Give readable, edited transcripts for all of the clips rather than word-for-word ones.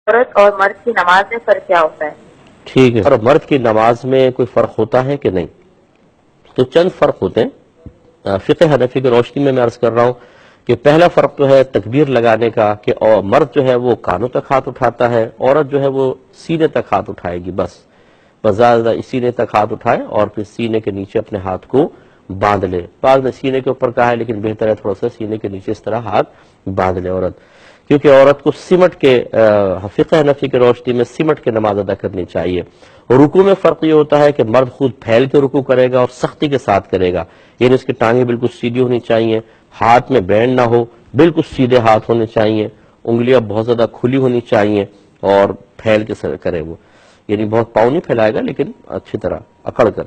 عورت اور مرد کی نماز میں فرق کیا ہوتا ہے؟ ٹھیک ہے، اور مرد کی نماز میں کوئی فرق ہوتا ہے کہ نہیں؟ تو چند فرق ہوتے ہیں فقہ حنفی کی روشنی میں عرض کر رہا ہوں کہ پہلا فرق تو ہے تکبیر لگانے کا، کہ مرد جو ہے وہ کانوں تک ہاتھ اٹھاتا ہے، عورت جو ہے وہ سینے تک ہاتھ اٹھائے گی، بس زیادہ سینے تک ہاتھ اٹھائے اور پھر سینے کے نیچے اپنے ہاتھ کو باندھ لے۔ بعض نے سینے کے اوپر کہا ہے، لیکن بہتر ہے تھوڑا سا سینے کے نیچے اس طرح ہاتھ باندھ لے عورت، کیونکہ عورت کو سمٹ کے فقہ حنفی کی روشنی میں سمٹ کے نماز ادا کرنی چاہیے۔ رکوع میں فرق یہ ہوتا ہے کہ مرد خود پھیل کے رکوع کرے گا اور سختی کے ساتھ کرے گا، یعنی اس کی ٹانگیں بالکل سیدھی ہونی چاہیے، ہاتھ میں بینڈ نہ ہو، بالکل سیدھے ہاتھ ہونے چاہیے، انگلیاں بہت زیادہ کھلی ہونی چاہیے اور پھیل کے کرے وہ، یعنی بہت پاؤں نہیں پھیلائے گا لیکن اچھی طرح اکڑ کر،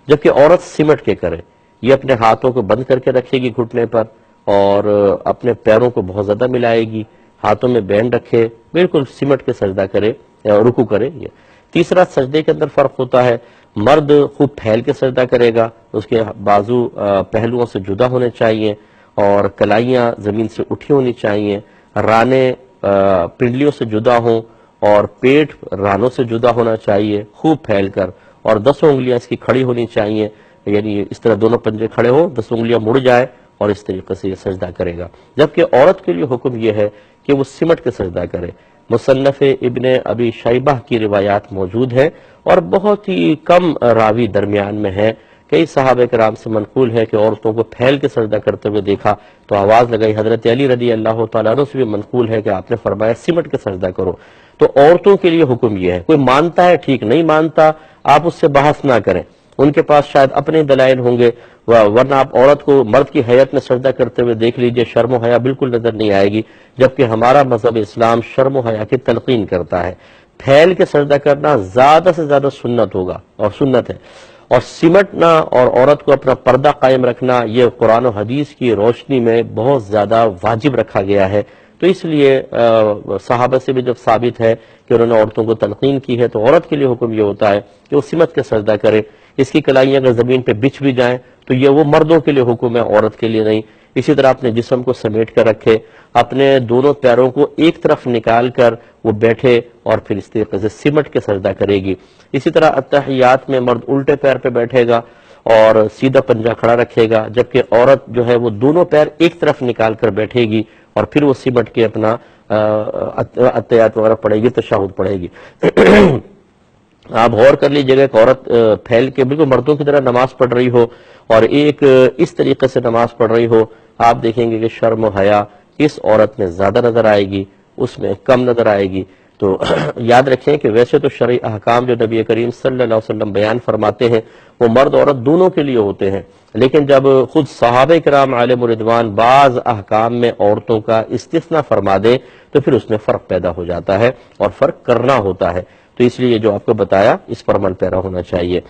جبکہ عورت سمٹ کے کرے، یہ اپنے ہاتھوں کو بند کر کے رکھے گی گھٹنے پر اور اپنے پیروں کو بہت زیادہ ملائے گی، ہاتھوں میں بینڈ رکھے، بالکل سمٹ کے سجدہ کرے، رکوع کرے۔ یہ تیسرا سجدے کے اندر فرق ہوتا ہے، مرد خوب پھیل کے سجدہ کرے گا، اس کے بازو پہلوؤں سے جدا ہونے چاہیے اور کلائیاں زمین سے اٹھی ہونی چاہیے، رانے پنڈلیوں سے جدا ہوں اور پیٹ رانوں سے جدا ہونا چاہیے خوب پھیل کر، اور 10 انگلیاں اس کی کھڑی ہونی چاہیے، یعنی اس طرح دونوں پنجے کھڑے ہوں، 10 انگلیاں مڑ جائے اور اس طریقے سے یہ سجدہ کرے گا۔ جبکہ عورت کے لیے حکم یہ ہے کہ وہ سمٹ کے سجدہ کرے۔ مصنف ابن ابی شیبہ کی روایات موجود ہیں اور بہت ہی کم راوی درمیان میں ہیں، کئی صحابہ کرام سے منقول ہے کہ عورتوں کو پھیل کے سجدہ کرتے ہوئے دیکھا تو آواز لگائی، حضرت علی رضی اللہ تعالیٰ عنہ سے بھی منقول ہے کہ آپ نے فرمایا سمٹ کے سجدہ کرو۔ تو عورتوں کے لیے حکم یہ ہے، کوئی مانتا ہے ٹھیک، نہیں مانتا آپ اس سے بحث نہ کریں، ان کے پاس شاید اپنے دلائل ہوں گے، ورنہ آپ عورت کو مرد کی حیت میں سجدہ کرتے ہوئے دیکھ لیجئے، شرم و حیا بالکل نظر نہیں آئے گی، جبکہ ہمارا مذہب اسلام شرم و حیا کی تلقین کرتا ہے۔ پھیل کے سجدہ کرنا زیادہ سے زیادہ سنت ہوگا اور سنت ہے، اور سمٹنا اور عورت کو اپنا پردہ قائم رکھنا یہ قرآن و حدیث کی روشنی میں بہت زیادہ واجب رکھا گیا ہے۔ تو اس لیے صحابہ سے بھی جب ثابت ہے کہ انہوں نے عورتوں کو تلقین کی ہے، تو عورت کے لیے حکم یہ ہوتا ہے کہ وہ سمٹ کے سجدہ کرے، اس کی کلائیاں اگر زمین پہ بچھ بھی جائیں تو یہ وہ مردوں کے لیے حکم ہے، عورت کے لیے نہیں۔ اسی طرح اپنے جسم کو سمیٹ کر رکھے، اپنے دونوں پیروں کو ایک طرف نکال کر وہ بیٹھے اور پھر اس طریقے سے سمٹ کے سجدہ کرے گی۔ اسی طرح اتحیات میں مرد الٹے پیر پہ بیٹھے گا اور سیدھا پنجہ کھڑا رکھے گا، جبکہ عورت جو ہے وہ دونوں پیر ایک طرف نکال کر بیٹھے گی اور پھر وہ سمٹ کے اپنا اتحیات وغیرہ پڑھے گی، تشہد پڑھے گی۔ آپ غور کر لیجیے گا کہ عورت پھیل کے بالکل مردوں کی طرح نماز پڑھ رہی ہو اور ایک اس طریقے سے نماز پڑھ رہی ہو، آپ دیکھیں گے کہ شرم و حیا اس عورت میں زیادہ نظر آئے گی، اس میں کم نظر آئے گی۔ تو یاد رکھیں کہ ویسے تو شرعی احکام جو نبی کریم صلی اللہ علیہ وسلم بیان فرماتے ہیں وہ مرد عورت دونوں کے لیے ہوتے ہیں، لیکن جب خود صحابہ کرام علیہم رضوان بعض احکام میں عورتوں کا استثناء فرما دے تو پھر اس میں فرق پیدا ہو جاتا ہے اور فرق کرنا ہوتا ہے۔ تو اس لیے جو آپ کو بتایا اس پر عمل پیرا ہونا چاہیے۔